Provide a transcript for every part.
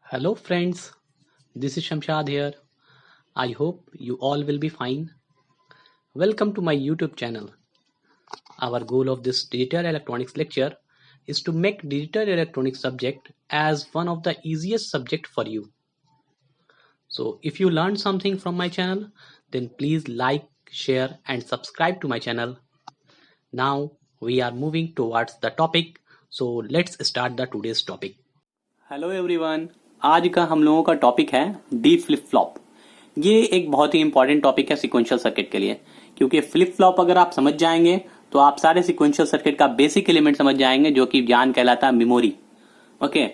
Hello, friends. This is Shamshad here. I hope you all will be fine. Welcome to my YouTube channel. Our goal of this digital electronics lecture is to make digital electronics subject as one of the easiest subject for you. So if you learned something from my channel, then please like, share and subscribe to my channel. Now we are moving towards the topic. So let's start the today's topic. Hello everyone, आज का हम लोगों का topic है D flip flop. ये एक बहुत ही important topic है सीक्वेंशियल सर्किट के लिए, क्योंकि फ्लिप फ्लॉप अगर आप समझ जाएंगे तो आप सारे सीक्वेंशियल सर्किट का बेसिक एलिमेंट समझ जाएंगे, जो कि ज्ञान कहलाता है मेमोरी। ओके,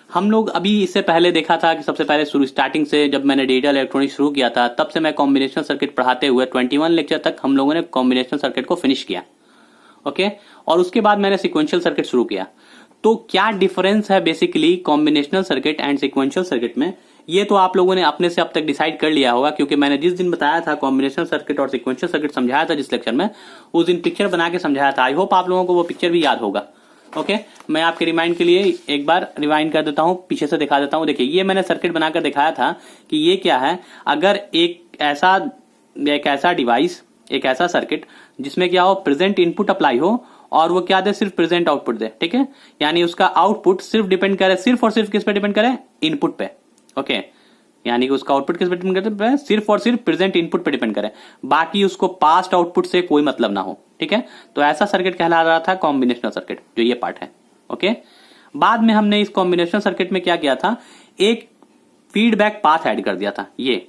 हम लोग अभी इससे पहले देखा था कि सबसे पहले शुरू स्टार्टिंग से जब मैंने डिजिटल इलेक्ट्रॉनिक्स शुरू किया था, तब से मैं कॉम्बिनेशन सर्किट पढ़ाते हुए 21 लेक्चर तक हम लोगों ने कॉम्बिनेशन सर्किट को फिनिश किया। ओके, और उसके बाद मैंने सीक्वेंशियल सर्किट शुरू किया। तो क्या डिफरेंस है basically combinational circuit and sequential circuit में, ये तो आप लोगों ने अपने से अब तक डिसाइड कर लिया होगा, क्योंकि मैंने जिस दिन बताया था कॉम्बिनेशनल सर्किट और सीक्वेंशियल सर्किट समझाया था जिस लेक्चर में, उस दिन पिक्चर बना के समझाया था। आई होप आप लोगों को वो पिक्चर भी याद होगा। ओके, मैं आपके रिमाइंड के लिए एक बार रिवाइंड कर देता हूं, पीछे से दिखा देता हूं। देखिए, ये मैंने सर्किट बनाकर दिखाया था कि ये क्या है। अगर एक ऐसा डिवाइस, एक ऐसा सर्किट जिसमें क्या हो, प्रेजेंट इनपुट अप्लाई हो और वो क्या दे, सिर्फ प्रेजेंट आउटपुट दे। ठीक है, यानी उसका आउटपुट सिर्फ डिपेंड करे, सिर्फ और सिर्फ किस पे डिपेंड करे, इनपुट पे। ओके, यानी कि उसका आउटपुट किस पे डिपेंड करता है, सिर्फ और सिर्फ प्रेजेंट इनपुट पे डिपेंड करे, बाकी उसको पास्ट आउटपुट से कोई मतलब ना हो। ठीक है, तो ऐसा सर्किट कहला रहा था कॉम्बिनेशनल सर्किट, जो ये पार्ट है। ओके, बाद में हमने इस कॉम्बिनेशनल सर्किट में क्या किया था, एक फीडबैक पाथ ऐड कर दिया था। ये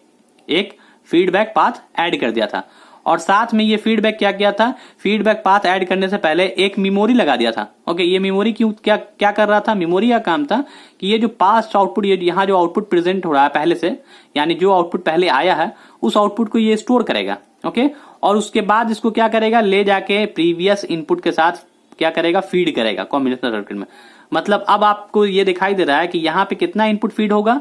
एक फीडबैक पाथ ऐड कर दिया था, और साथ में ये फीडबैक क्या किया था, फीडबैक पाथ ऐड करने से पहले एक मेमोरी लगा दिया था। ओके, ये मेमोरी क्यों, क्या कर रहा था, मेमोरी का काम था कि ये जो पास्ट आउटपुट, ये यहां जो आउटपुट प्रेजेंट हो रहा है पहले से, यानी जो आउटपुट पहले आया है उस आउटपुट को ये स्टोर करेगा। ओके, और उसके बाद इसको क्या करेगा, ले जाके प्रीवियस इनपुट के साथ क्या करेगा, फीड करेगा कॉम्बिनेशनल सर्किट में। मतलब अब आपको ये दिखाई दे रहा है कि यहां पे कितना इनपुट फीड होगा,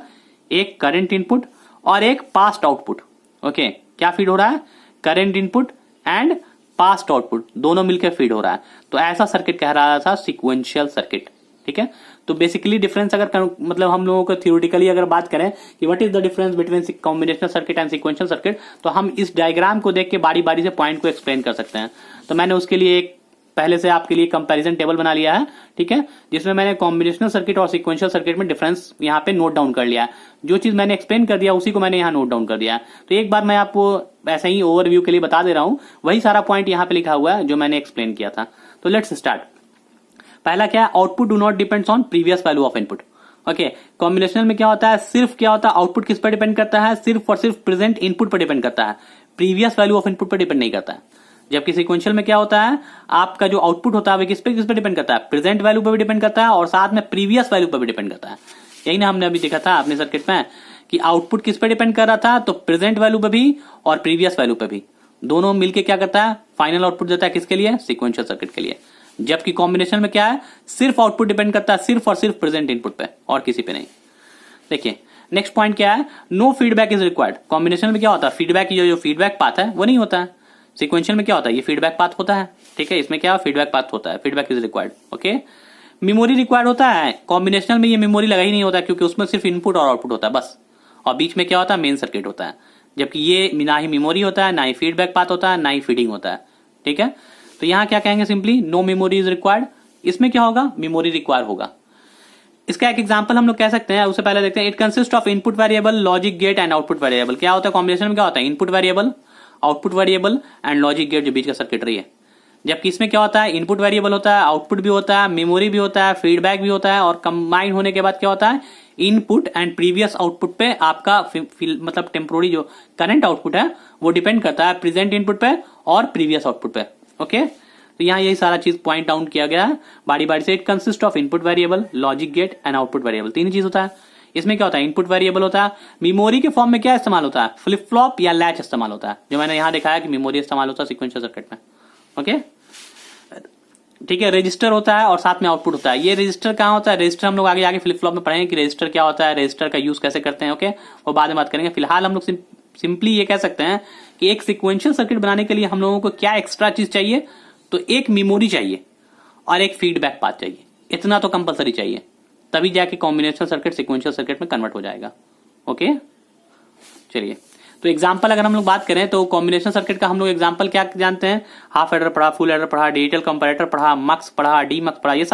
एक करंट इनपुट और एक पास्ट आउटपुट। ओके, क्या फीड हो रहा है, current input and past output दोनों मिलकर फीड हो रहा है। तो ऐसा सर्किट कह रहा था सीक्वेंशियल सर्किट। ठीक है, तो बेसिकली डिफरेंस अगर मतलब हम लोगों को थियोरेटिकली अगर बात करें कि what is the difference between combinational circuit and sequential circuit, तो हम इस डायग्राम को देख के बारी बारी से पॉइंट को एक्सप्लेन कर सकते हैं। तो मैंने उसके लिए एक पहले से आपके लिए कंपैरिजन टेबल बना लिया है। ठीक है, जिसमें मैंने कॉम्बिनेशनल सर्किट और सीक्वेंशियल सर्किट में डिफरेंस यहाँ पे नोट डाउन कर लिया है। जो चीज मैंने एक्सप्लेन कर दिया उसी को मैंने यहाँ नोट डाउन कर दिया है। तो एक बार मैं आपको ऐसे ही ओवरव्यू के लिए बता दे रहा हूं, वही सारा पॉइंट यहाँ पे लिखा हुआ है जो मैंने एक्सप्लेन किया था। तो लेट्स स्टार्ट। पहला क्या है, output do not depends on previous value of input. Okay, combinational में क्या होता है, सिर्फ क्या होता है, आउटपुट किस पर डिपेंड करता है, सिर्फ और सिर्फ प्रेजेंट इनपुट पर डिपेंड करता है, प्रीवियस वैल्यू ऑफ इनपुट पर डिपेंड नहीं करता है। जबकि सीक्वेंशियल में क्या होता है, आपका जो आउटपुट होता है वो किस पे डिपेंड करता है, प्रेजेंट वैल्यू पर भी डिपेंड करता है और साथ में प्रीवियस वैल्यू पर भी डिपेंड करता है। यही ना हमने अभी देखा था अपने सर्किट में कि आउटपुट किस पे डिपेंड कर रहा था, तो प्रेजेंट वैल्यू पे भी और प्रीवियस वैल्यू पे भी, दोनों मिलके क्या करता है, फाइनल आउटपुट देता है किसके लिए, सीक्वेंशियल सर्किट के लिए। जबकि कॉम्बिनेशन में क्या है, सिर्फ आउटपुट डिपेंड करता है सिर्फ और सिर्फ प्रेजेंट इनपुट पे और किसी पे नहीं। देखिए नेक्स्ट पॉइंट क्या है, no feedback is required. Combination में क्या होता है, फीडबैक, जो फीडबैक पाथ है वो नहीं होता है। सीक्वेंशियल में क्या होता है, ये फीडबैक पाथ होता है। ठीक है, इसमें क्या फीडबैक पाथ होता है, feedback is required. Okay, memory required होता है, कॉम्बिनेशनल में ये मेमोरी लगा ही नहीं होता, क्योंकि उसमें सिर्फ इनपुट और आउटपुट होता है बस, और बीच में क्या होता है, मेन सर्किट होता है। जबकि ये ना ही मेमोरी होता है, ना ही फीडबैक पाथ होता है, ना ही फीडिंग होता है। ठीक है, तो यहां क्या कहेंगे, simply no memory is required. इसमें क्या होगा, मेमोरी रिक्वायर होगा। इसका एक एग्जांपल हम लोग कह सकते हैं, उससे पहले देखते हैं। It consist of input variable, logic gate and output variable. क्या होता है कॉम्बिनेशन में, क्या होता है, input variable, output variable and logic gate, जो बीच का सर्किटरी है। जबकि इसमें क्या होता है, इनपुट वेरिएबल होता है, आउटपुट भी होता है, मेमोरी भी होता है, फीडबैक भी होता है, और कंबाइन होने के बाद क्या होता है, इनपुट एंड प्रीवियस आउटपुट पे आपका मतलब टेम्पोररी जो करंट आउटपुट है वो डिपेंड करता है प्रेजेंट इनपुट पे और प्रीवियस आउटपुट पे। ओके, तो यहाँ यही सारा चीज पॉइंट डाउन किया गया है बारी बारी से। It consist of input variable, logic gate and output variable, तीन चीज होता है। इसमें क्या होता है, इनपुट वेरिएबल होता है, मेमोरी के फॉर्म में क्या इस्तेमाल होता है, फ्लिप फ्लॉप या लैच इस्तेमाल होता है, जो मैंने यहां दिखाया कि मेमोरी इस्तेमाल होता है सीक्वेंशियल सर्किट में। ओके, ठीक है, रजिस्टर होता है और साथ में आउटपुट होता है। ये रजिस्टर कहां होता है, रजिस्टर हम लोग आगे आगे फ्लिप फ्लॉप में पढ़ेंगे कि रजिस्टर क्या होता है, रजिस्टर का यूज कैसे करते हैं। ओके, वो बाद में बात करेंगे। फिलहाल हम लोग सिंपली ये कह सकते हैं कि एक सीक्वेंशियल सर्किट बनाने के लिए हम लोगों को क्या एक्स्ट्रा चीज चाहिए, तो एक मेमोरी चाहिए और एक फीडबैक पाथ चाहिए। इतना तो कंपलसरी चाहिए। तभी जाके कॉम्बिनेशनल सर्किट सिक्वेंशियल सर्किट में कन्वर्ट हो जाएगा। ओके, चलिए तो एग्जांपल अगर हम लोग बात करें तो कॉम्बिनेशन सर्किट का हम लोग एग्जांपल क्या जानते हैं, हाफ एडर पढ़ा, फुल एडर पढ़ा, डिजिटल कंपैरेटर पढ़ा, मक्स पढ़ा, डी मक्स पढ़ा, ये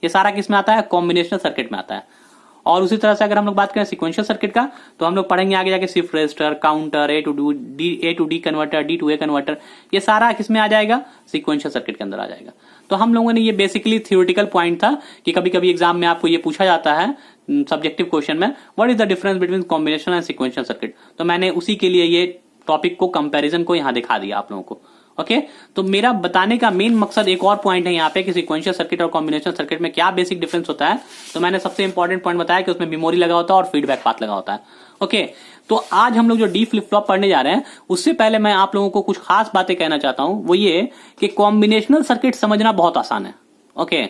सारा किस में आता है, कॉम्बिनेशनल सर्किट में आता है। और उसी तरह से अगर हम लोग बात करें सिक्वेंशियल सर्किट का तो हम लोग पढ़ेंगे आगे जाके shift register, counter, A to D converter, D to A converter, ये सारा किसमें आ जाएगा, सिक्वेंशियल सर्किट के अंदर आ जाएगा। तो हम लोगों ने ये बेसिकली थियोरेटिकल पॉइंट था कि कभी कभी एग्जाम में आपको ये पूछा जाता है सब्जेक्टिव क्वेश्चन में, what is the difference between combination and sequential circuit. तो मैंने उसी के लिए ये टॉपिक को कंपैरिजन को यहां दिखा दिया आप लोगों को। ओके, तो मेरा बताने का मेन मकसद एक और पॉइंट है यहाँ पे कि सिक्वेंशियल सर्किट और कॉम्बिनेशन सर्किट में क्या बेसिक डिफरेंस होता है। तो मैंने सबसे इंपॉर्टेंट पॉइंट बताया कि उसमें मेमोरी लगा होता है और फीडबैक पाथ लगा होता है। ओके, तो आज हम लोग जो डी फ्लिप फ्लॉप पढ़ने जा रहे हैं उससे पहले मैं आप लोगों को कुछ खास बातें कहना चाहता हूं, वो ये कि कॉम्बिनेशनल सर्किट समझना बहुत आसान है। ओके,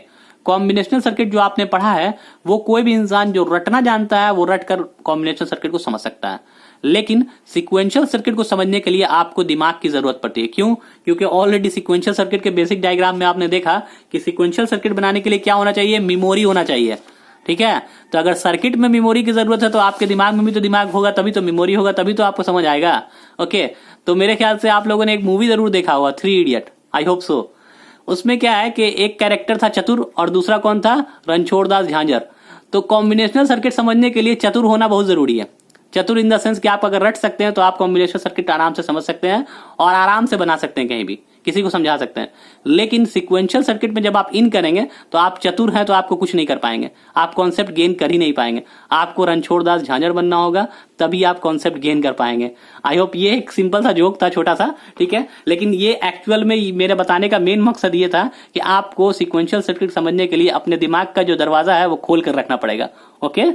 कॉम्बिनेशनल सर्किट जो आपने पढ़ा है वो कोई भी इंसान जो रटना जानता है वो रट कर कॉम्बिनेशनल सर्किट को समझ सकता है, लेकिन सिक्वेंशियल सर्किट को समझने के लिए आपको दिमाग की जरूरत पड़ती है। क्यों? क्योंकि ऑलरेडी सिक्वेंशियल सर्किट के बेसिक डायग्राम में आपने देखा कि सिक्वेंशियल सर्किट बनाने के लिए क्या होना चाहिए, मेमोरी होना चाहिए। ठीक है, तो अगर सर्किट में मेमोरी की जरूरत है तो आपके दिमाग में भी तो दिमाग होगा, तभी तो मेमोरी होगा, तभी तो आपको समझ आएगा। ओके, तो मेरे ख्याल से आप लोगों ने एक मूवी जरूर देखा होगा, 3 इडियट, आई होप सो। उसमें क्या है कि एक कैरेक्टर था चतुर और दूसरा कौन था, रणछोड़ दास झांझर। तो कॉम्बिनेशनल सर्किट समझने के लिए चतुर होना बहुत जरूरी है। चतुर इन द सेंस कि आप अगर रट सकते हैं तो आप कॉम्बिनेशन सर्किट आराम से समझ सकते हैं और आराम से बना सकते हैं, कहीं भी किसी को समझा सकते हैं। लेकिन सिक्वेंशियल सर्किट में जब आप इन करेंगे तो आप चतुर हैं तो आपको कुछ नहीं कर पाएंगे, आप कॉन्सेप्ट गेन कर ही नहीं पाएंगे। आपको रणछोड़ दास झांझर बनना होगा तभी आप कॉन्सेप्ट गेन कर पाएंगे। आई होप ये एक सिंपल सा जोक था, छोटा सा, ठीक है, लेकिन ये एक्चुअल में मेरे बताने का मेन मकसद ये था कि आपको सिक्वेंशियल सर्किट समझने के लिए अपने दिमाग का जो दरवाजा है वो खोल कर रखना पड़ेगा। ओके,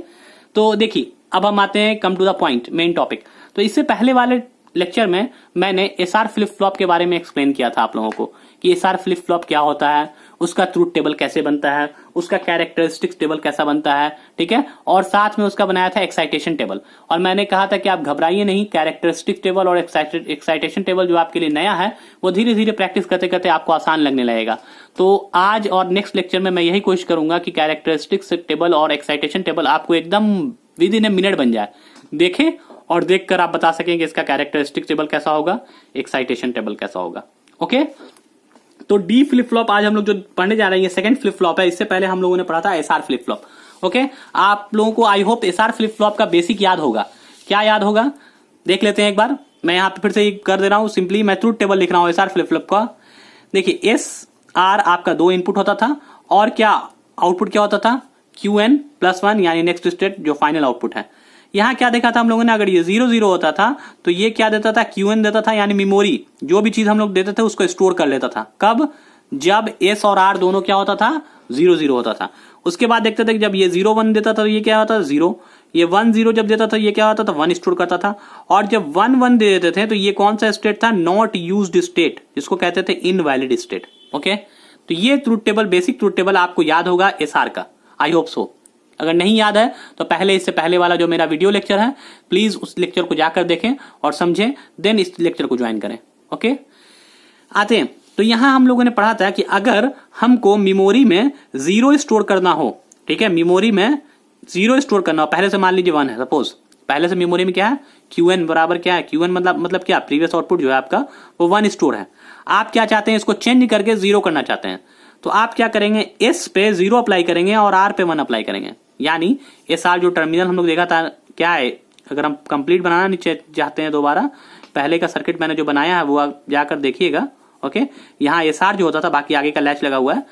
तो देखिए अब हम आते हैं come to the point, main topic. तो इससे पहले वाले लेक्चर में मैंने एसआर फ्लिप फ्लॉप के बारे में एक्सप्लेन किया था आप लोगों को कि एसआर फ्लिप फ्लॉप क्या होता है, उसका ट्रूथ टेबल कैसे बनता है, उसका कैरेक्टरिस्टिक्स टेबल कैसा बनता है, ठीक है, और साथ में उसका बनाया था एक्साइटेशन टेबल। और मैंने कहा था कि आप घबराइए नहीं, कैरेक्टरिस्टिक टेबल और एक्साइटेशन टेबल जो आपके लिए नया है वो धीरे धीरे प्रैक्टिस करते करते आपको आसान लगने लगेगा। तो आज और नेक्स्ट लेक्चर में मैं यही कोशिश करूंगा कि कैरेक्टरिस्टिक्स टेबल और एक्साइटेशन टेबल आपको एकदम विद इन ए मिनट बन जाए। देखें और देखकर आप बता सकेंगे इसका कैरेक्टरिस्टिक टेबल कैसा होगा, एक्साइटेशन टेबल कैसा होगा। ओके, तो डी फ्लिप फ्लॉप आज हम लोग जो पढ़ने जा रहे हैं ये सेकंड फ्लिप फ्लॉप है। इससे पहले हम लोगों ने पढ़ा था एसआर फ्लिप फ्लॉप। ओके, आप लोगों को I hope SR flip flop का बेसिक याद होगा। क्या याद होगा देख लेते हैं एक बार। मैं यहां पे फिर से कर दे रहा हूं, सिंपली मैं ट्रूथ टेबल लिख रहा हूं एसआर फ्लिप फ्लॉप का। देखिए एस आर आपका 2 इनपुट होता था और क्या आउटपुट क्या होता था, Qn+1 यानी नेक्स्ट स्टेट जो फाइनल आउटपुट है। यहां क्या देखा था हम लोगों ने, अगर ये 0 0 होता था तो ये क्या देता था, Qn देता था, यानी मेमोरी जो भी चीज हम लोग देते थे उसको स्टोर कर लेता था। कब, जब S और R दोनों क्या होता था, 0 0 होता था। उसके बाद देखते थे कि जब ये 0 1 देता था तो ये क्या होता था, 0, ये 1 0 जब देता था ये क्या होता था, 1 स्टोर करता था। और जब 1 1 दे देते थे तो ये कौन सा स्टेट था, नॉट यूज्ड स्टेट, जिसको कहते थे इनवैलिड स्टेट। ओके, तो ये truth table, basic truth table आपको याद होगा एसआर का, आई होप सो। अगर नहीं याद है तो पहले, इससे पहले वाला जो मेरा वीडियो लेक्चर है प्लीज उस लेक्चर को जाकर देखें और समझें, देन इस लेक्चर को ज्वाइन करें। ओके, आते हैं। तो यहां हम लोगों ने पढ़ा था कि अगर हमको मेमोरी में 0 स्टोर करना हो, ठीक है, मेमोरी में 0 स्टोर करना हो, पहले से मान लीजिए 1 है, सपोज पहले से मेमोरी में क्या है, Qn बराबर क्या है, Qn मतलब क्या, प्रीवियस आउटपुट जो है आपका वो 1 स्टोर है। आप क्या चाहते हैं, इसको चेंज करके 0 करना चाहते हैं, तो आप क्या करेंगे, S पे 0 अप्लाई करेंगे और R पे 1 अप्लाई करेंगे। यानी SR जो टर्मिनल हम लोग देखा था क्या है, अगर हम कंप्लीट बनाना नहीं चाहते हैं दोबारा, पहले का सर्किट मैंने जो बनाया है वो आप जाकर देखिएगा। ओके, यहाँ SR जो होता था, बाकी आगे का लैच लगा हुआ है,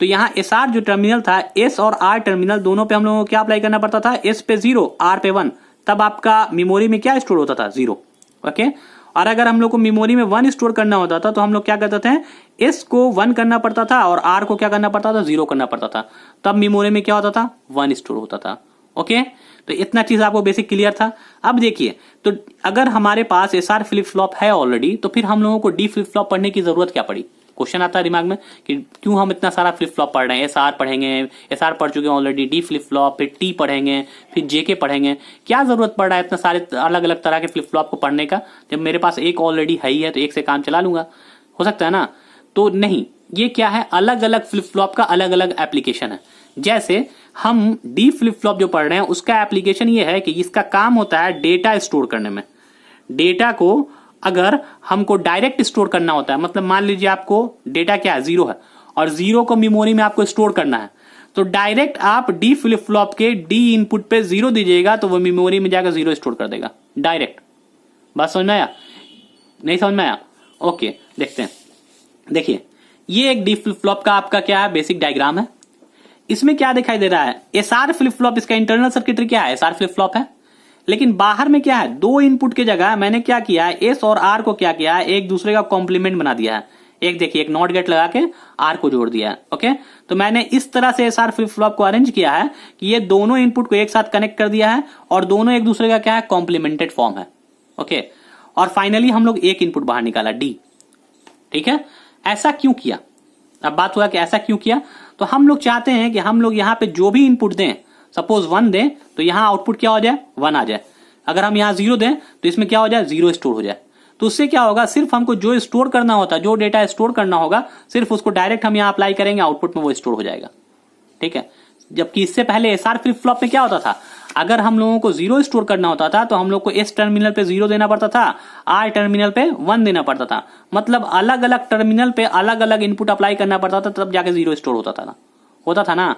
तो यहाँ SR जो टर्मिनल था, S और R टर्मिनल दोनों पे हम लोगों को क्या अप्लाई करना पड़ता था, S पे 0 R पे 1, तब आपका मेमोरी में क्या स्टोर होता था, 0। ओके, और अगर हम लोग को मेमोरी में 1 स्टोर करना होता था तो हम लोग क्या करते थे, S को 1 करना पड़ता था और R को क्या करना पड़ता था, 0 करना पड़ता था, तब मेमोरी में क्या होता था, 1 स्टोर होता था। ओके, तो इतना चीज आपको बेसिक क्लियर था। अब देखिए, तो अगर हमारे पास एसआर फ्लिप फ्लॉप है ऑलरेडी तो फिर हम लोगों को डी फ्लिप फ्लॉप पढ़ने की जरूरत क्या पड़ी। क्वेश्चन आता है दिमाग में कि क्यों हम इतना सारा फ्लिप फ्लॉप पढ़ रहे हैं, एसआर पढ़ेंगे, एसआर पढ़ चुके हैं ऑलरेडी, डी फ्लिप फ्लॉप, फिर टी पढ़ेंगे, फिर जेके पढ़ेंगे, क्या जरूरत पड़ रहा है इतना सारे अलग अलग तरह के फ्लिप फ्लॉप को पढ़ने का, जब मेरे पास एक ऑलरेडी है ही है तो एक से काम चला लूंगा, हो सकता है ना। तो नहीं, ये क्या है, अलग अलग फ्लिप फ्लॉप का अलग अलग एप्लीकेशन है। जैसे हम डी फ्लिप फ्लॉप जो पढ़ रहे हैं उसका एप्लीकेशन ये है कि इसका काम होता है डेटा स्टोर करने में। डेटा को अगर हमको डायरेक्ट स्टोर करना होता है, मतलब मान लीजिए आपको डेटा क्या है, 0 है, और 0 को मेमोरी में आपको स्टोर करना है, तो डायरेक्ट आप डी फ्लिप फ्लॉप के डी इनपुट पे 0 दीजिएगा तो वो मेमोरी में जाकर 0 स्टोर कर देगा डायरेक्ट। बात समझ में आया? नहीं समझ में आया? ओके, देखते हैं। देखिए, ये एक डी फ्लिप फ्लॉप का आपका क्या है, बेसिक डायग्राम है। इसमें क्या दिखाई दे रहा है, एसआर फ्लिप फ्लॉप, इसका इंटरनल सर्किटरी क्या है, एसआर फ्लिप फ्लॉप है। लेकिन बाहर में क्या है, 2 इनपुट की जगह मैंने क्या किया है, एस और आर को क्या किया है, एक दूसरे का कॉम्प्लीमेंट बना दिया है। एक देखिए, एक नॉट गेट लगा के आर को जोड़ दिया है। ओके, तो मैंने इस तरह से एसआर फ्लिप फ्लॉप को अरेंज किया है कि ये दोनों इनपुट को एक साथ कनेक्ट कर दिया है और दोनों एक दूसरे का क्या है, कॉम्प्लीमेंटेड फॉर्म है। ओके, और फाइनली हम लोग एक इनपुट बाहर निकाला, डी। ठीक है, ऐसा क्यों किया? अब बात हुआ कि ऐसा क्यों किया, तो हम लोग चाहते हैं कि हम लोग यहां पे जो भी इनपुट दें, सपोज 1 दें तो यहां आउटपुट क्या हो जाए, 1 आ जाए। अगर हम यहां 0 दें तो इसमें क्या हो जाए, 0 स्टोर हो जाए। तो उससे क्या होगा, सिर्फ हमको जो स्टोर करना होता है, जो डेटा स्टोर करना होगा, सिर्फ उसको डायरेक्ट हम यहां अप्लाई करेंगे, आउटपुट में वो स्टोर हो जाएगा। ठीक है, जबकि इससे पहले एसआर फ्लिप फ्लॉप में क्या होता था, अगर हम लोगों को 0 स्टोर करना होता था तो हम लोग को एस टर्मिनल पे 0 देना पड़ता था, आर टर्मिनल पे 1 देना पड़ता था। मतलब अलग अलग टर्मिनल पे अलग अलग इनपुट अप्लाई करना पड़ता था, तब जाके 0 स्टोर होता था ना।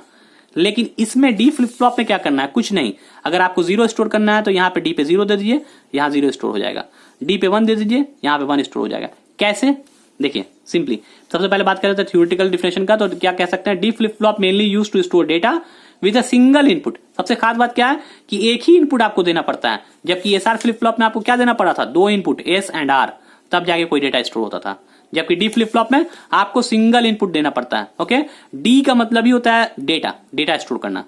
लेकिन इसमें डी फ्लिप फ्लॉप में क्या करना है, कुछ नहीं। अगर आपको 0 स्टोर करना है तो यहाँ पे डी पे 0 दे दीजिए, यहाँ 0 स्टोर हो जाएगा। डी पे 1 दे दीजिए, यहाँ पे 1 स्टोर हो जाएगा। कैसे, देखिए सिंपली। सबसे पहले बात करें तो थ्योरेटिकल डिफिनेशन का, तो क्या कह सकते हैं, D flip flop mainly used to store data with a single input. सबसे खास बात क्या है कि एक ही इनपुट आपको देना पड़ता है, जबकि एसआर फ्लिप फ्लॉप में आपको क्या देना पड़ा था, 2 इनपुट एस एंड आर, तब जाके कोई डेटा स्टोर होता था। जबकि डी फ्लिप फ्लॉप में आपको सिंगल इनपुट देना पड़ता है। ओके, डी का मतलब ही होता है डेटा स्टोर करना।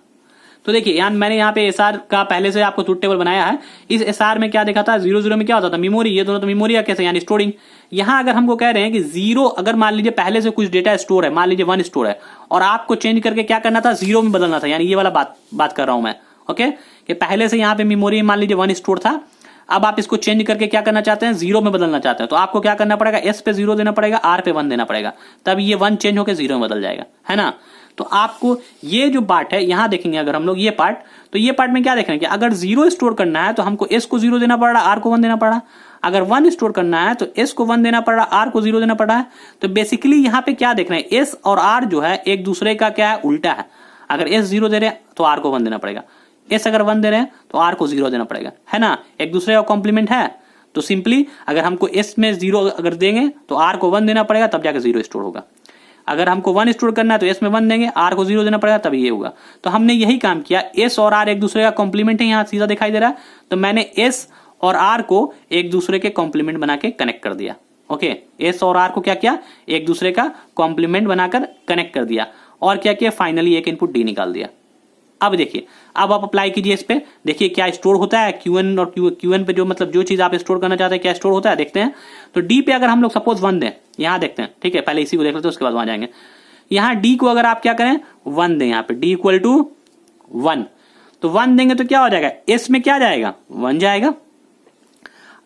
तो देखिए मैंने यहाँ पे एसआर का पहले से आपको ट्रूथ टेबल बनाया है। इस एसआर में क्या देखा था, 0 में क्या होता था, मेमोरी। ये दोनों तो मेमोरी है, कैसे, यानी स्टोरिंग। यहां अगर हमको कह रहे हैं कि 0, अगर मान लीजिए पहले से कुछ डेटा स्टोर है, मान लीजिए 1 स्टोर है, और आपको चेंज करके क्या करना था, 0 में बदलना था, यानी ये वाला बात कर रहा हूं मैं। ओके, कि पहले से यहाँ पे मेमोरी मान लीजिए 1 स्टोर था, अब आप इसको चेंज करके क्या करना चाहते हैं, 0 में बदलना चाहते हैं, तो आपको क्या करना पड़ेगा, एस पे 0 देना पड़ेगा, आर पे 1 देना पड़ेगा, तब ये 1 चेंज होकर 0 में बदल जाएगा, है ना। तो आपको ये जो पार्ट है यहां देखेंगे, अगर हम लोग ये पार्ट, तो ये पार्ट में क्या देख रहे हैं कि अगर 0 स्टोर करना है तो हमको एस को 0 देना पड़ रहा है, आर को 1 देना पड़ रहा है। अगर 1 स्टोर करना है तो एस को 1 देना पड़ रहा है, आर को 0 देना पड़ रहा है। तो बेसिकली यहां पे क्या देख रहे हैं, एस और आर जो है एक दूसरे का क्या है, उल्टा है। अगर एस 0 दे रहे हैं तो आर को 1 देना पड़ेगा, एस अगर 1 दे रहे हैं तो आर को 0 देना पड़ेगा, है ना। एक दूसरे का कॉम्प्लीमेंट है। तो सिंपली अगर हमको एस में 0 अगर देंगे तो आर को 1 देना पड़ेगा, तब जाकर 0 स्टोर होगा। अगर हमको 1 स्टोर करना है तो एस में 1 देंगे, आर को 0 देना पड़ेगा, तभी ये होगा। तो हमने यही काम किया, एस और आर एक दूसरे का कॉम्प्लीमेंट है, यहां सीधा दिखाई दे रहा है, तो मैंने एस और आर को एक दूसरे के कॉम्प्लीमेंट बना के कनेक्ट कर दिया। ओके, एस और आर को क्या किया, एक दूसरे का कॉम्प्लीमेंट बनाकर कनेक्ट कर दिया, और क्या किया, फाइनली एक इनपुट डी निकाल दिया। अब देखिए, अब आप अप्लाई कीजिए इस पे, देखिए क्या स्टोर होता है, क्यूएन और क्यूएन पे जो मतलब जो चीज आप स्टोर करना चाहते हैं क्या स्टोर होता है, देखते हैं। तो डी पे अगर हम लोग सपोज 1 दें, यहां देखते हैं, ठीक है, पहले इसी को देख लेते हैं, उसके बाद वहां जाएंगे। यहां डी को अगर आप क्या करें, 1 दें, यहां पे डी इक्वल टू 1, तो 1 देंगे तो क्या हो जाएगा, एस में क्या जाएगा, 1 जाएगा,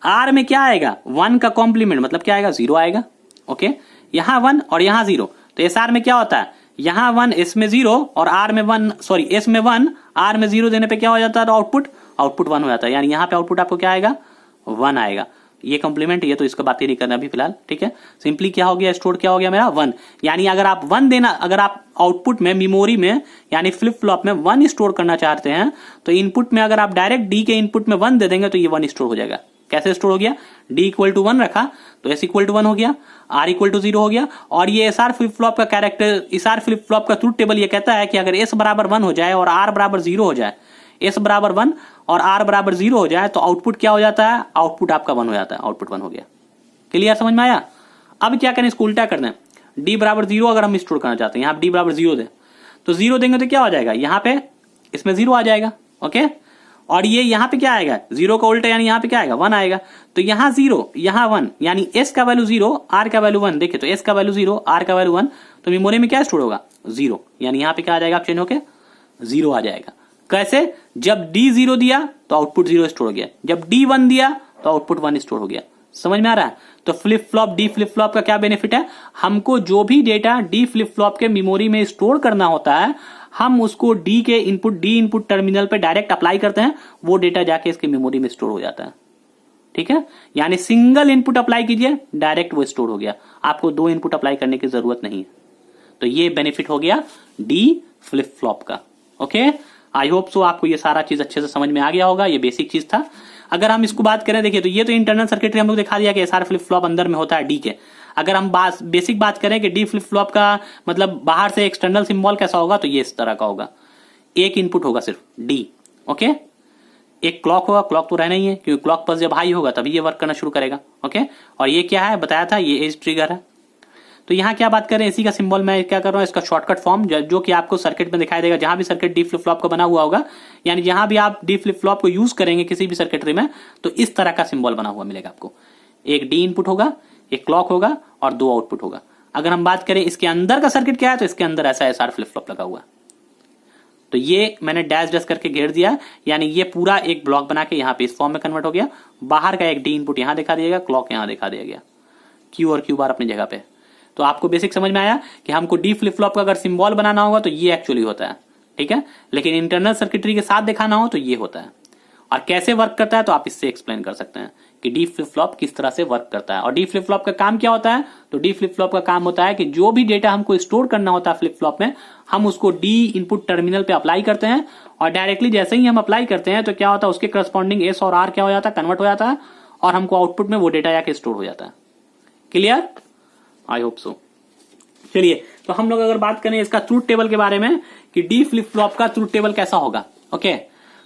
आर में क्या आएगा, 1 का कॉम्प्लीमेंट मतलब क्या आएगा, 0 आएगा। ओके, यहां 1 और यहां 0, तो एस आर में क्या होता है, यहां 1 एस में 0 और आर में 1, सॉरी एस में 1 आर में 0 देने पे क्या हो जाता है, तो आउटपुट 1 हो जाता है, यानी यहां पे आउटपुट आपको क्या आएगा, 1 आएगा। ये कॉम्प्लीमेंट, ये तो इसका बात ही नहीं करना अभी फिलहाल, ठीक है। सिंपली क्या हो गया, स्टोर क्या हो गया मेरा, 1। यानी अगर आप 1 देना, अगर आप आउटपुट में मेमोरी में यानी फ्लिप फ्लॉप में 1 स्टोर करना चाहते हैं, तो इनपुट में अगर आप डायरेक्ट डी के इनपुट में 1 दे देंगे तो ये 1 स्टोर हो जाएगा। कैसे स्टोर हो गया, डी इक्वल टू 1 रखा तो एस इक्वल टू 1 हो गया, आर इक्वल टू 0 हो गया। और ये एसआर फ्लिप फ्लॉप का कैरेक्टर, एसआर फ्लिप फ्लॉप का ट्रूथ टेबल ये कहता है कि अगर एस बराबर 1 हो जाए और आर बराबर 0 हो जाए, एस बराबर 1 और आर बराबर 0 हो जाए, तो आउटपुट क्या हो जाता है, आउटपुट आपका 1 हो जाता है, आउटपुट 1 हो गया। क्लियर, समझ में आया। अब क्या करें, इसको उल्टा कर दें, डी बराबर 0 अगर हम स्टोर करना चाहते हैं, यहां डी बराबर 0 दें, तो 0 देंगे तो क्या हो जाएगा, यहां पे इसमें 0 आ जाएगा। ओके, और ये यहां पे क्या आएगा, 0 का उल्टा, यानी यहां पे क्या आएगा, 1 आएगा। तो यहां 0 यहां 1, यानी s का वैल्यू 0 r का वैल्यू 1। देखिए, तो s का वैल्यू 0 r का वैल्यू 1, तो मेमोरी में क्या स्टोर होगा, 0, यानी यहां पे क्या आ जाएगा, चेंज होके 0 आ जाएगा। कैसे, जब d 0 दिया तो आउटपुट 0 स्टोर हो गया, जब d 1 दिया तो आउटपुट 1 स्टोर हो गया। समझ में आ रहा है। तो flip flop, D flip flop का क्या बेनिफिट है, हमको जो भी डेटा डी फ्लिप फ्लॉप के मेमोरी में स्टोर करना होता है, हम उसको डी इनपुट टर्मिनल पे डायरेक्ट अप्लाई करते हैं, वो डेटा जाके इसकी मेमोरी में स्टोर हो जाता है। ठीक है, यानी सिंगल इनपुट अप्लाई कीजिए, डायरेक्ट वो स्टोर हो गया, आपको 2 इनपुट अप्लाई करने की जरूरत नहीं है। तो ये बेनिफिट हो गया डी फ्लिप फ्लॉप का। ओके, आई होप सो आपको ये सारा चीज अच्छे से समझ में आ गया होगा, ये बेसिक चीज था। अगर हम इसको बात करें, देखिए तो ये तो इंटरनल सर्किटरी हम लोग दिखा दिया कि एसआर फ्लिप फ्लॉप अंदर में होता है डी के। अगर हम बेसिक बात करें कि डी फ्लिप फ्लॉप का मतलब बाहर से एक्सटर्नल सिंबल कैसा होगा, तो ये इस तरह का होगा, एक इनपुट होगा सिर्फ डी। ओके, एक क्लॉक होगा, क्लॉक तो रहना ही है क्योंकि क्लॉक पल्स जब हाई होगा तभी ये वर्क करना शुरू करेगा। ओके, और ये क्या है बताया था, ये एज ट्रिगर है। तो यहाँ क्या बात करें, इसी का सिंबल मैं क्या कर रहा हूँ, इसका शॉर्टकट फॉर्म जो कि आपको सर्किट में दिखाई देगा, जहां भी सर्किट डी फ्लिप फ्लॉप का बना हुआ होगा, यानी जहां भी आप डी फ्लिप फ्लॉप को यूज करेंगे किसी भी सर्किटरी में, तो इस तरह का सिंबल बना हुआ मिलेगा आपको। एक डी इनपुट होगा, एक क्लॉक होगा और 2 आउटपुट होगा। अगर हम बात करें इसके अंदर का सर्किट क्या है, तो इसके अंदर ऐसा एसआर फ्लिप फ्लॉप लगा हुआ है। तो ये मैंने डैश डैश करके घेर दिया, यानी ये पूरा एक ब्लॉक बना के यहाँ पे इस फॉर्म में कन्वर्ट हो गया। बाहर का एक डी इनपुट यहां दिखा दिया गया, क्लॉक यहां दिखा दिया गया, क्यू और क्यू बार अपनी जगह पे। तो आपको बेसिक समझ में आया कि हमको डी फ्लिप फ्लॉप का अगर सिंबल बनाना होगा तो ये एक्चुअली होता है। ठीक है, लेकिन इंटरनल सर्किटरी के साथ दिखाना हो तो ये होता है। और कैसे वर्क करता है तो आप इससे एक्सप्लेन कर सकते हैं कि डी फ्लिप फ्लॉप किस तरह से वर्क करता है। और डी फ्लिप फ्लॉप का काम क्या होता है, तो डी फ्लिप फ्लॉप का काम होता है कि जो भी डेटा हमको स्टोर करना होता है फ्लिप फ्लॉप में, हम उसको डी इनपुट टर्मिनल पे अप्लाई करते हैं, और डायरेक्टली जैसे ही हम अप्लाई करते हैं तो क्या होता है, उसके करस्पॉन्डिंग एस और आर क्या हो जाता है, कन्वर्ट हो जाता है, और हमको आउटपुट में वो डेटा जाके स्टोर हो जाता है। Clear, I hope so. चलिए, तो हम लोग अगर बात करें इसका ट्रूथ टेबल के बारे में कि डी फ्लिप फ्लॉप का ट्रूथ टेबल कैसा होगा। ओके,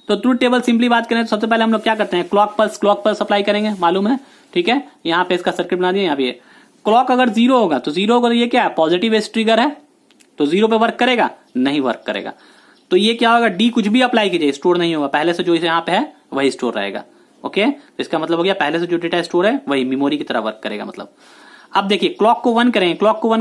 तो ट्रूथ टेबल सिंपली बात करें तो सबसे पहले हम लोग क्या करते हैं, क्लॉक पल्स अप्लाई करेंगे, मालूम है। ठीक है, यहाँ पे इसका सर्किट बना दिया, यहाँ पे क्लॉक अगर 0 होगा तो 0 होगा, तो ये क्या है, पॉजिटिव एज ट्रिगर है, तो 0 पे वर्क करेगा, नहीं वर्क करेगा। तो ये क्या होगा, डी कुछ भी अप्लाई कीजिए स्टोर नहीं होगा, पहले से जो यहाँ पे है वही स्टोर रहेगा। ओके, तो इसका मतलब हो गया पहले से जो डेटा स्टोर है वही मेमोरी की तरह वर्क करेगा। मतलब अब देखिए, क्लॉक को 1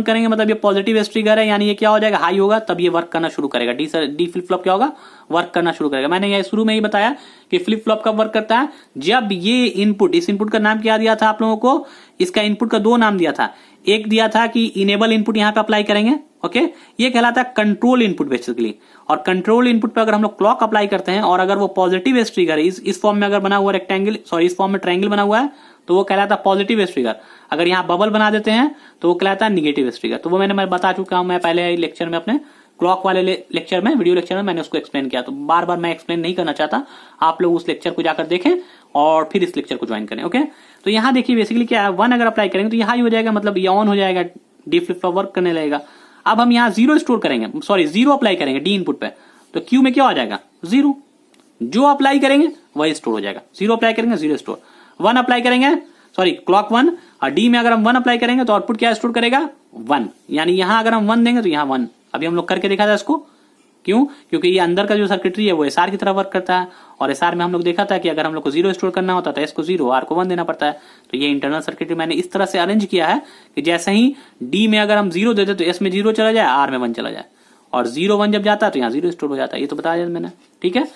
करेंगे, मतलब ये पॉजिटिव एज ट्रिगर है, यानी ये क्या हो जाएगा, हाई होगा, तब ये वर्क करना शुरू करेगा। डी फ्लिप फ्लॉप क्या होगा, वर्क करना शुरू करेगा। मैंने ये शुरू में ही बताया कि फ्लिप फ्लॉप कब वर्क करता है, जब ये इनपुट, इस इनपुट का नाम क्या दिया था आप लोगों को, इसका इनपुट का 2 नाम दिया था। एक दिया था कि इनेबल इनपुट यहां पे अप्लाई करेंगे। ओके, ये कहलाता है कंट्रोल इनपुट बेसिकली। और कंट्रोल इनपुट पे अगर हम लोग क्लॉक अप्लाई करते हैं और अगर वो पॉजिटिव एज ट्रिगर है, इस फॉर्म में अगर बना हुआ रेक्टेंगल, सॉरी इस फॉर्म में ट्रायंगल बना हुआ है, तो वो कहलाता है पॉजिटिव एज ट्रिगर। अगर यहाँ बबल बना देते हैं तो वो कहलाता है निगेटिव एज ट्रिगर। तो वो मैं बता चुका हूं, मैं पहले लेक्चर में, अपने क्लॉक वाले लेक्चर में, वीडियो लेक्चर में मैंने उसको एक्सप्लेन किया। तो बार बार मैं एक्सप्लेन नहीं करना चाहता, आप लोग उस लेक्चर को जाकर देखें और फिर इस लेक्चर को ज्वाइन करें। ओके, तो यहाँ देखिए बेसिकली क्या है, 1 अगर अप्लाई करेंगे तो यहाँ ही हो जाएगा, मतलब ये ऑन हो जाएगा, डी फ्लिप फ्लॉप वर्क करने लगेगा। अब हम यहाँ 0 स्टोर करेंगे, सॉरी 0 अप्लाई करेंगे डी इनपुट पे, तो क्यू में क्या हो जाएगा, 0। जो अप्लाई करेंगे वही स्टोर हो जाएगा। 0 अप्लाई करेंगे 0 स्टोर, 1 अप्लाई करेंगे, सॉरी क्लॉक 1, और डी में अगर हम 1 अप्लाई करेंगे तो आउटपुट क्या स्टोर करेगा, 1। यानी यहां अगर हम 1 देंगे तो यहाँ 1। अभी हम लोग करके देखा था इसको, क्यों, क्योंकि ये अंदर का जो सर्किटरी है वो एसआर की तरह वर्क करता है, और एसआर में हम लोग देखा था कि अगर हम लोग को 0 स्टोर करना होता है एस को 0, आर को 1 देना पड़ता है। तो ये इंटरनल सर्किटरी मैंने इस तरह से अरेंज किया है कि जैसे ही डी में अगर हम 0 देते तो एस में 0 चला जाए, आर में 1 चला जाए, और 0 1 जब जाता है तो यहाँ 0 स्टोर हो जाता है। ये तो बताया मैंने। ठीक है,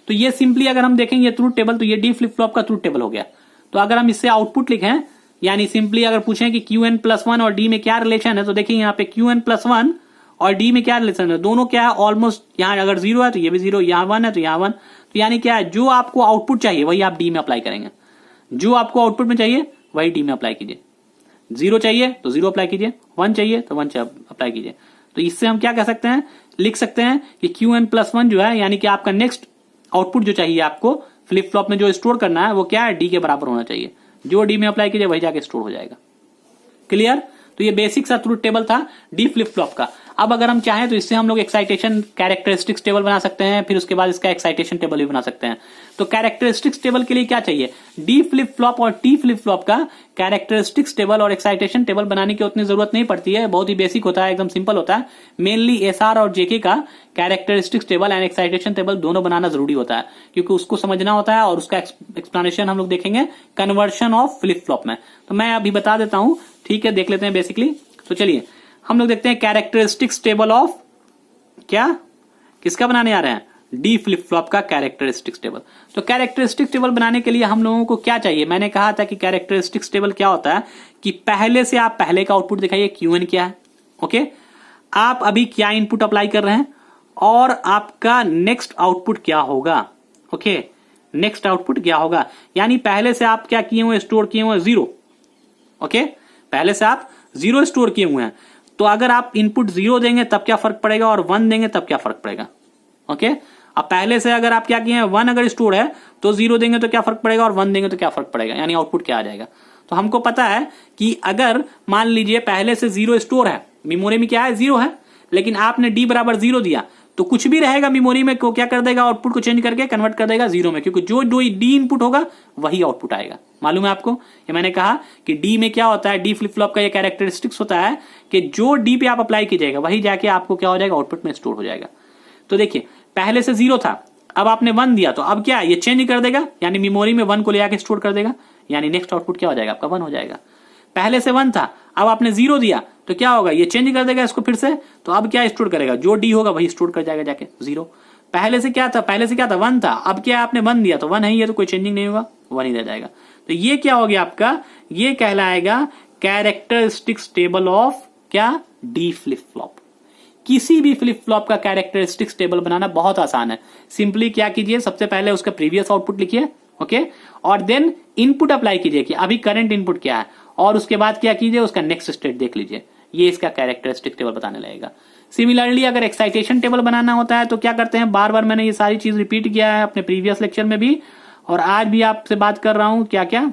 तो ये सिंपली अगर हम देखेंगे ट्रूथ टेबल, तो ये डी फ्लिप फ्लॉप का ट्रूथ टेबल हो गया। तो अगर हम इससे आउटपुट लिखें, यानी सिंपली अगर पूछें कि QN+1 और डी में क्या रिलेशन है, तो देखिए यहाँ पे QN+1 और डी में क्या रिलेशन है, दोनों क्या है, ऑलमोस्ट यहाँ अगर 0 है तो ये भी 0, यहाँ 1 है तो यहाँ 1। तो यानी क्या है, जो आपको आउटपुट चाहिए वही आप डी में अप्लाई करेंगे, जो आपको आउटपुट में चाहिए वही डी में अप्लाई कीजिए। 0 चाहिए तो 0 अप्लाई कीजिए, 1 चाहिए तो 1 अप्लाई कीजिए। तो इससे हम क्या कह सकते हैं, लिख सकते हैं कि QN+1 जो है, यानी कि आपका नेक्स्ट आउटपुट जो चाहिए आपको फ्लिप फ्लॉप में जो स्टोर करना है, वो क्या है, डी के बराबर होना चाहिए। जो डी में अप्लाई कीजिए वही जाके स्टोर हो जाएगा। क्लियर, तो ये बेसिक सा ट्रूथ टेबल था डी फ्लिप फ्लॉप का। अब अगर हम चाहें तो इससे हम लोग एक्साइटेशन कैरेक्टरिस्टिक्स टेबल बना सकते हैं, फिर उसके बाद इसका एक्साइटेशन टेबल भी बना सकते हैं। तो कैरेक्टरिस्टिक्स टेबल के लिए क्या चाहिए, डी फ्लिप फ्लॉप और टी फ्लिप फ्लॉप का कैरेक्टरिस्टिक्स टेबल और एक्साइटेशन टेबल बनाने की उतनी जरूरत नहीं पड़ती है, बहुत ही बेसिक होता है, एकदम सिंपल होता है। मेनली एसआर और जेके का characteristics table and excitation table दोनों बनाना जरूरी होता है, क्योंकि उसको समझना होता है और उसका एक्सप्लेनेशन हम लोग देखेंगे कन्वर्शन ऑफ फ्लिप फ्लॉप में। तो मैं अभी बता देता हूं, ठीक है, देख लेते हैं बेसिकली। तो चलिए हम लोग देखते हैं कैरेक्टरिस्टिक्स टेबल ऑफ, क्या किसका बनाने आ रहे हैं, डी फ्लिप फ्लॉप का कैरेक्टरिस्टिक्स टेबल। तो कैरेक्टरिस्टिक्स टेबल बनाने के लिए हम लोगों को क्या चाहिए, मैंने कहा था कि कैरेक्टरिस्टिक्स टेबल क्या होता है कि पहले से आप पहले का आउटपुट दिखाइए, क्यूएन क्या है, ओके, आप अभी क्या इनपुट अप्लाई कर रहे हैं, और आपका नेक्स्ट आउटपुट क्या होगा। ओके, नेक्स्ट आउटपुट क्या होगा, यानी पहले से आप क्या किए हुए, स्टोर किए हुए 0। ओके, पहले से आप 0 स्टोर किए हुए हैं, तो अगर आप इनपुट 0 देंगे तब क्या फर्क पड़ेगा और 1 देंगे तब क्या फर्क पड़ेगा। ओके, अब पहले से अगर आप क्या किए हैं 1 अगर स्टोर है तो 0 देंगे तो क्या फर्क पड़ेगा और 1 देंगे तो क्या फर्क पड़ेगा, यानी आउटपुट क्या आ जाएगा। तो हमको पता है कि अगर मान लीजिए पहले से 0 स्टोर है, मेमोरी में क्या है 0 है, लेकिन आपने d बराबर 0 दिया तो कुछ भी रहेगा मेमोरी में को क्या कर देगा, आउटपुट को चेंज करके कन्वर्ट कर देगा 0 में, क्योंकि जो डी इनपुट होगा वही आउटपुट आएगा। मालूम है आपको, ये मैंने कहा कि डी में क्या होता है, डी फ्लिप फ्लॉप का ये कैरेक्टरिस्टिक्स होता है कि जो डी पे आप अप्लाई कीजिएगा वही जाके आपको क्या हो जाएगा, आउटपुट में स्टोर हो जाएगा। तो देखिए पहले से 0 था, अब आपने 1 दिया तो अब क्या ये चेंज कर देगा, यानी मेमोरी में 1 को ले आके स्टोर कर देगा, यानी नेक्स्ट आउटपुट क्या हो जाएगा आपका 1 हो जाएगा। पहले से 1 था, अब आपने 0 दिया तो क्या होगा, ये चेंज कर देगा इसको फिर से, तो अब क्या स्टोर करेगा, जो डी होगा वही स्टोर कर जाएगा जाके 0। पहले से क्या था, 1 था, अब क्या आपने 1 दिया तो 1 है, ये तो कोई चेंजिंग नहीं होगा, 1 ही रह जाएगा। तो ये क्या हो गया आपका, ये कहलाएगा कैरेक्टरिस्टिक्स टेबल ऑफ क्या, डी फ्लिप फ्लॉप। किसी भी फ्लिप फ्लॉप का कैरेक्टरिस्टिक्स टेबल बनाना बहुत आसान है। सिंपली क्या कीजिए, सबसे पहले उसका प्रीवियस आउटपुट लिखिए, ओके, और देन इनपुट अप्लाई कीजिए कि अभी करंट इनपुट क्या है, और उसके बाद क्या कीजिए, उसका नेक्स्ट स्टेट देख लीजिए, ये इसका कैरेक्टरिस्टिक टेबल बताने लगेगा। सिमिलरली अगर एक्साइटेशन टेबल बनाना होता है तो क्या करते हैं, बार बार मैंने ये सारी चीज रिपीट किया है अपने प्रीवियस लेक्चर में भी, और आज भी आपसे बात कर रहा हूं क्या क्या।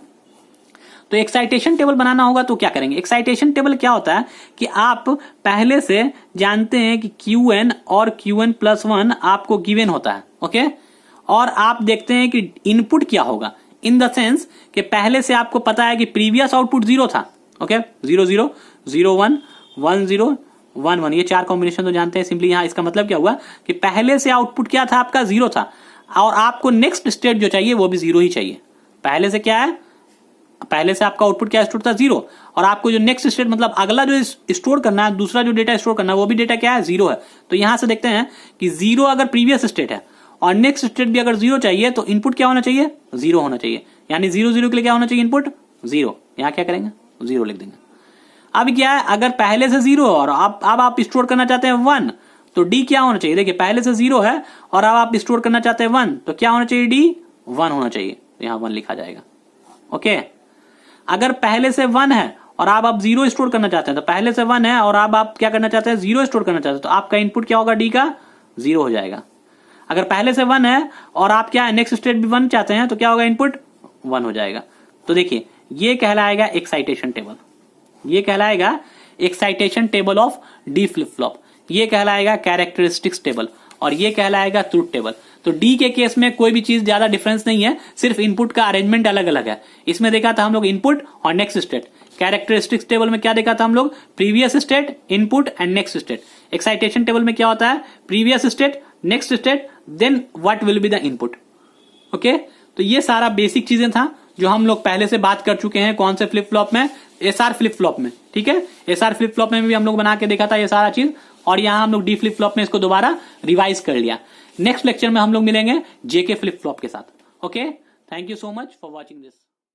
तो एक्साइटेशन टेबल बनाना होगा तो क्या करेंगे, एक्साइटेशन टेबल क्या होता है कि आप पहले से जानते हैं कि Qn और Qn+1 आपको गिवन होता है, ओके, और आप देखते हैं कि इनपुट क्या होगा, इन द सेंस कि पहले से आपको पता है कि प्रीवियस आउटपुट 0 था, ओके, 0 0 0 1 1 0 1 1, ये 4 कॉम्बिनेशन तो जानते हैं। सिंपली यहां इसका मतलब क्या हुआ कि पहले से आउटपुट क्या था आपका 0 था, और आपको नेक्स्ट स्टेट जो चाहिए वो भी 0 ही चाहिए। पहले से क्या है, पहले से आपका आउटपुट क्या स्टोर था 0, और आपको जो नेक्स्ट स्टेट मतलब अगला जो स्टोर करना है, दूसरा जो डेटा स्टोर करना है वो भी डेटा क्या है 0 है। तो यहां से देखते हैं कि 0 अगर प्रीवियस स्टेट है और नेक्स्ट स्टेट भी अगर 0 चाहिए तो इनपुट क्या होना चाहिए, 0 होना चाहिए, यानी 0 0 के लिए क्या होना चाहिए, इनपुट 0। यहां क्या करेंगे, 0 लिख देंगे। अब क्या है, अगर पहले से 0 और अब आप स्टोर करना चाहते हैं 1, तो डी क्या होना चाहिए, देखिए पहले से 0 है और अब आप स्टोर करना चाहते हैं 1, तो क्या होना चाहिए, डी 1 होना चाहिए, यहां 1 लिखा जाएगा, ओके। अगर पहले से 1 है और आप 0 स्टोर करना चाहते हैं, तो पहले से 1 है और अब आप क्या करना चाहते हैं, 0 स्टोर करना चाहते हैं, तो आपका इनपुट क्या होगा, डी का 0 हो जाएगा। अगर पहले से 1 है और आप क्या नेक्स्ट स्टेट भी 1 चाहते हैं, तो क्या होगा, इनपुट 1 हो जाएगा। तो देखिए ये कहलाएगा एक्साइटेशन टेबल, ये कहलाएगा excitation table of D flip flop, ये कहलाएगा कैरेक्टरिस्टिक्स टेबल, और ये कहलाएगा ट्रुथ टेबल। तो डी के केस में कोई भी चीज ज्यादा डिफरेंस नहीं है, सिर्फ इनपुट का अरेंजमेंट अलग अलग है। इसमें देखा था हम लोग इनपुट और नेक्स्ट स्टेट। कैरेक्टरिस्टिक्स टेबल में क्या देखा था हम लोग, previous state, input and next state. Excitation table में क्या होता है, previous state, next state, then what will be the input, okay. तो ये सारा बेसिक चीजें था जो हम लोग पहले से बात कर चुके हैं, कौन से फ्लिप फ्लॉप में, एसआर फ्लिप फ्लॉप में, ठीक है। एसआर फ्लिप फ्लॉप में भी हम लोग बना के देखा था ये सारा चीज, और यहां हम लोग डी फ्लिप फ्लॉप में इसको दोबारा रिवाइज कर लिया। नेक्स्ट लेक्चर में हम लोग मिलेंगे जेके फ्लिप फ्लॉप के साथ, okay. Thank you so much for watching this.